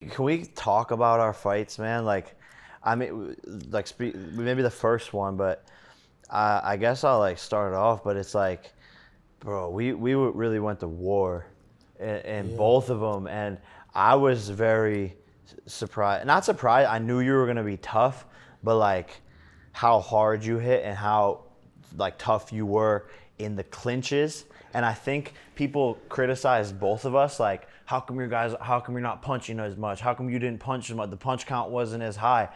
Can we talk about our fights, man? Like, I mean, like maybe the first one, but I guess I'll like start it off. But it's like, bro, we really went to war in Yeah. both of them, and I was very surprised. Not surprised. I knew you were gonna be tough, but like how hard you hit and how like tough you were in the clinches. And I think people criticized both of us, like, how come you're not punching as much? How come you didn't punch as much? The punch count wasn't as high.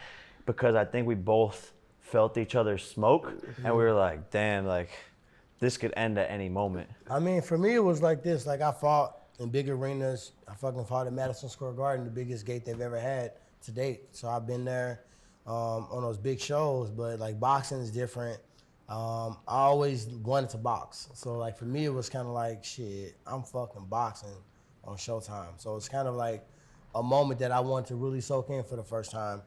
Because I think we both felt each other's smoke and we were like, damn, like this could end at any moment. I mean, for me, it was like this. Like, I fought in big arenas. I fucking fought at Madison Square Garden, the biggest gate they've ever had to date. So I've been there on those big shows, but like boxing is different. I always wanted to box. So like for me, it was kind of like, shit, I'm fucking boxing on Showtime. So it's kind of like a moment that I wanted to really soak in for the first time.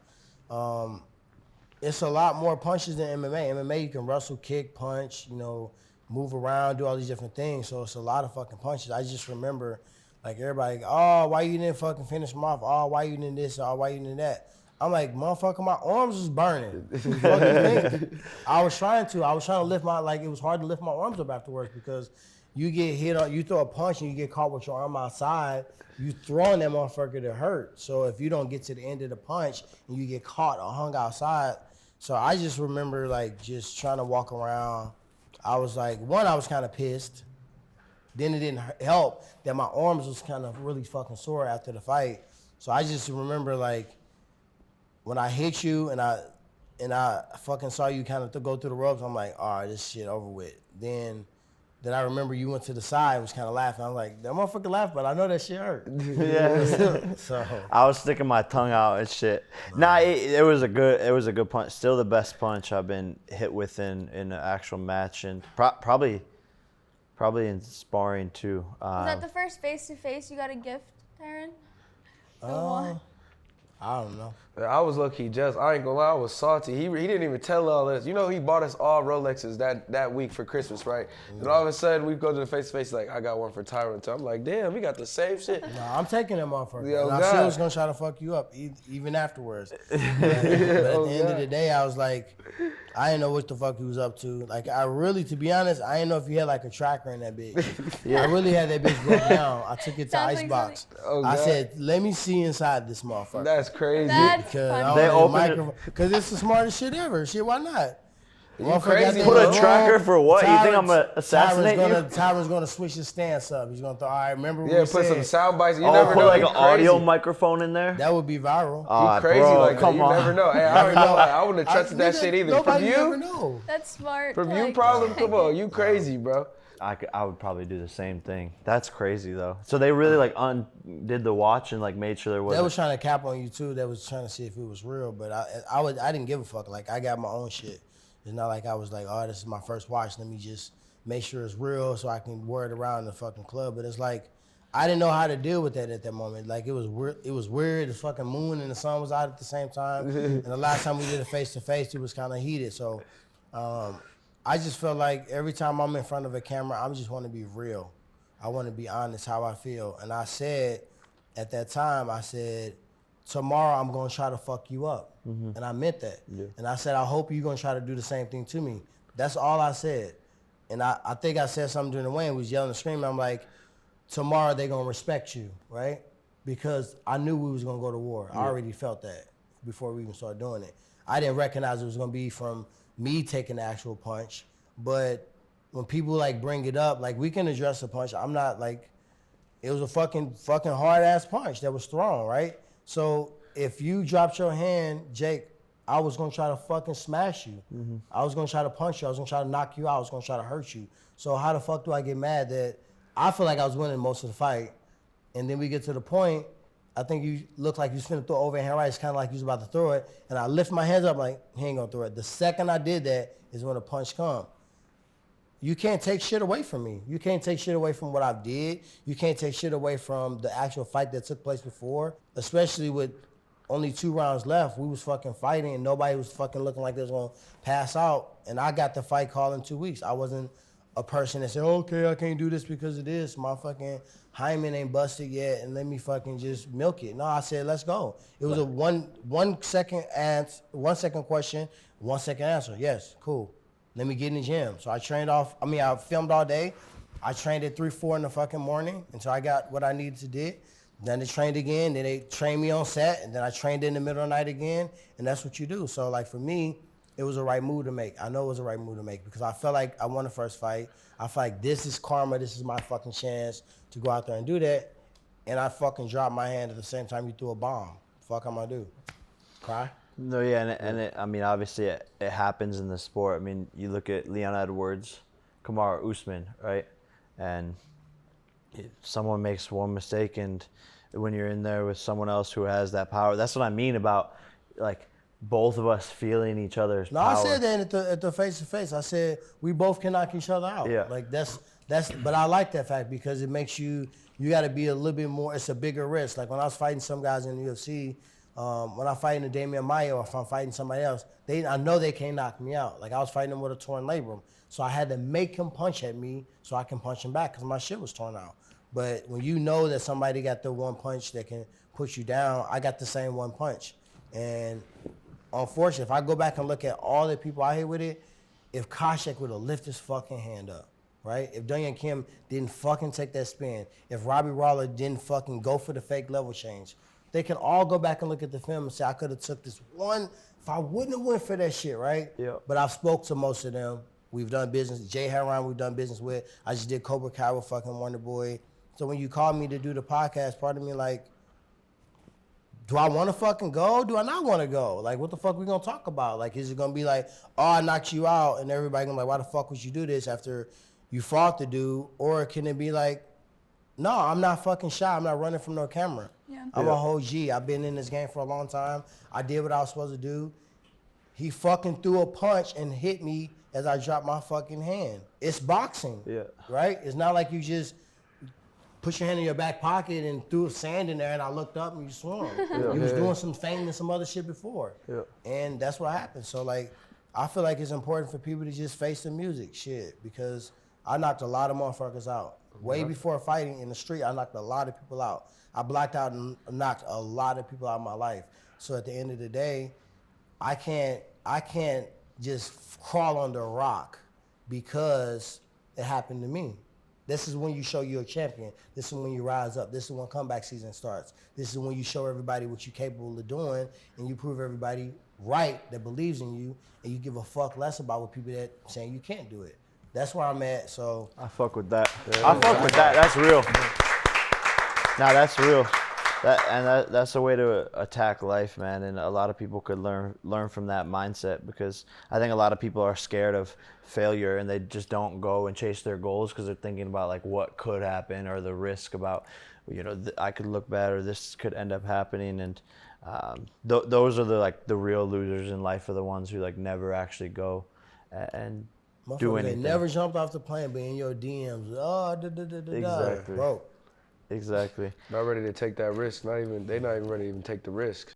It's a lot more punches than MMA. MMA, you can wrestle, kick, punch, move around, do all these different things. So it's a lot of fucking punches. I just remember, like, everybody, oh, why you didn't fucking finish them off? Oh, why you didn't this? Oh, why you didn't that? I'm like, motherfucker, my arms was burning. What do you think? I was trying to lift it was hard to lift my arms up afterwards because you get hit on, you throw a punch and you get caught with your arm outside, you throwing that motherfucker to hurt. So if you don't get to the end of the punch and you get caught or hung outside, so I just remember like just trying to walk around. I was like, one, I was kind of pissed. Then it didn't help that my arms was kind of really fucking sore after the fight. So I just remember like when I hit you and I fucking saw you kind of go through the ropes, I'm like, all right, this shit over with. Then I remember you went to the side and was kind of laughing. I'm like, that motherfucker laughed, but I know that shit hurt. Yeah. So I was sticking my tongue out and shit. Nah, it was a good punch. Still the best punch I've been hit with in an actual match, and probably in sparring too. Was that the first face-to-face you got a gift, Tyron? Go on. I don't know. I was low-key just, I ain't gonna lie, I was salty. He didn't even tell all this. You know, he bought us all Rolexes that week for Christmas, right? Mm-hmm. And all of a sudden, we go to the face-to-face, like, I got one for Tyron too. I'm like, damn, we got the same shit. Nah, I'm taking that motherfucker. Yo, and I still was gonna try to fuck you up, even afterwards. But at the end of the day, I was like, I didn't know what the fuck he was up to. Like, to be honest, I didn't know if you had like a tracker in that bitch. Yeah. I really had that bitch broke down. I took it to Sounds Icebox. like I said, let me see inside this motherfucker. That's crazy. That's funny. Because it's the smartest shit ever. Shit, why not? You crazy, Put a tracker for what? You think I'm gonna assassinate you? Tyron's gonna switch his stance up. He's gonna throw, all right, remember what Yeah, we put said? some sound bites. You Oh, never put know. like You an audio crazy. microphone in there? That would be viral. You crazy bro, like that. come You on. never know. Hey, I already know. I wouldn't have trusted that Nigga, shit either. Nobody From never you? know. That's smart. From you, like- problem? Come on. You crazy, bro. I would probably do the same thing. That's crazy though. So they really like undid the watch and like made sure there They wasn't. was trying to cap on you too. They was trying to see if it was real, but I didn't give a fuck. Like, I got my own shit. It's not like I was like, oh, this is my first watch. Let me just make sure it's real so I can wear it around the fucking club. But it's like, I didn't know how to deal with that at that moment. Like, it was weird. The fucking moon and the sun was out at the same time. And the last time we did a face-to-face, it was kind of heated. So I just felt like every time I'm in front of a camera, I just want to be real. I want to be honest how I feel. And I said, at that time, tomorrow I'm going to try to fuck you up. Mm-hmm. And I meant that. Yeah. And I said, I hope you're going to try to do the same thing to me. That's all I said. And I think I said something during the weigh-in, was yelling and screaming. I'm like, tomorrow they're going to respect you, right? Because I knew we was going to go to war. Yeah. I already felt that before we even started doing it. I didn't recognize it was going to be from me taking the actual punch. But when people like bring it up, like, we can address the punch. I'm not like, it was a fucking hard-ass punch that was thrown, right? So if you dropped your hand, Jake, I was going to try to fucking smash you. Mm-hmm. I was going to try to punch you. I was going to try to knock you out. I was going to try to hurt you. So how the fuck do I get mad that I feel like I was winning most of the fight, and then we get to the point, I think you look like you was finna throw overhand right. It's kind of like you was about to throw it, and I lift my hands up like, he ain't going to throw it. The second I did that is when the punch come. You can't take shit away from me. You can't take shit away from what I did. You can't take shit away from the actual fight that took place before, especially with only 2 rounds left. We was fucking fighting and nobody was fucking looking like they was gonna pass out. And I got the fight call in 2 weeks. I wasn't a person that said, okay, I can't do this because of this. My fucking hymen ain't busted yet, and let me fucking just milk it. No, I said, let's go. It was a one second question, 1 second answer. Yes, cool. Let me get in the gym. So I I filmed all day. I trained at 3, 4 in the fucking morning until I got what I needed to do. Then they trained again. Then they trained me on set, and then I trained in the middle of the night again, and that's what you do. So like for me, it was the right move to make. I know it was the right move to make because I felt like I won the first fight. I felt like this is karma. This is my fucking chance to go out there and do that. And I fucking dropped my hand at the same time you threw a bomb. Fuck I'm gonna do? Cry? No, yeah, I mean, obviously it happens in the sport. I mean, you look at Leon Edwards, Kamaru Usman, right? And someone makes one mistake, and when you're in there with someone else who has that power, that's what I mean about like both of us feeling each other's No, power. I said that at the face to face. I said we both can knock each other out. Yeah. Like that's. But I like that fact because it makes you got to be a little bit more. It's a bigger risk. Like when I was fighting some guys in the UFC, when I'm fighting a Damian Maia or if I'm fighting somebody else, I know they can't knock me out. Like I was fighting them with a torn labrum, so I had to make him punch at me so I can punch him back because my shit was torn out. But when you know that somebody got the one punch that can put you down, I got the same one punch. And unfortunately, if I go back and look at all the people out here with it, if Koscheck would have lifted his fucking hand up, right? If Dong Kim didn't fucking take that spin, if Robbie Lawler didn't fucking go for the fake level change, they can all go back and look at the film and say, I could have took this one, if I wouldn't have went for that shit, right? Yeah. But I've spoke to most of them. We've done business. Jay Heron, we've done business with. I just did Cobra Kai with fucking Wonder Boy. So when you called me to do the podcast, part of me like, do I want to fucking go? Do I not want to go? Like, what the fuck we gonna talk about? Like, is it gonna be like, oh, I knocked you out, and everybody gonna be like, why the fuck would you do this after you fought the dude? Or can it be like, no, I'm not fucking shy. I'm not running from no camera. Yeah. I'm a whole G. I've been in this game for a long time. I did what I was supposed to do. He fucking threw a punch and hit me as I dropped my fucking hand. It's boxing, right? It's not like you just put your hand in your back pocket and threw sand in there and I looked up and you swung. You was doing some fame and some other shit before. Yeah. And that's what happened. So like, I feel like it's important for people to just face the music shit because I knocked a lot of motherfuckers out. Way before fighting in the street, I knocked a lot of people out. I blacked out and knocked a lot of people out of my life. So at the end of the day, I can't just crawl under a rock because it happened to me. This is when you show you're a champion. This is when you rise up. This is when comeback season starts. This is when you show everybody what you're capable of doing and you prove everybody right that believes in you and you give a fuck less about what people that saying you can't do it. That's where I'm at, so. I fuck with that. I fuck with that. That's real. Nah, that's real. That's a way to attack life, man. And a lot of people could learn from that mindset because I think a lot of people are scared of failure and they just don't go and chase their goals because they're thinking about like what could happen or the risk about, you know, I could look bad or this could end up happening. And those are the real losers in life are the ones who like never actually go and do anything. They never jumped off the plane, but in your DMs, Exactly. Bro. Exactly. Not ready to take that risk. They're not even ready to even take the risk.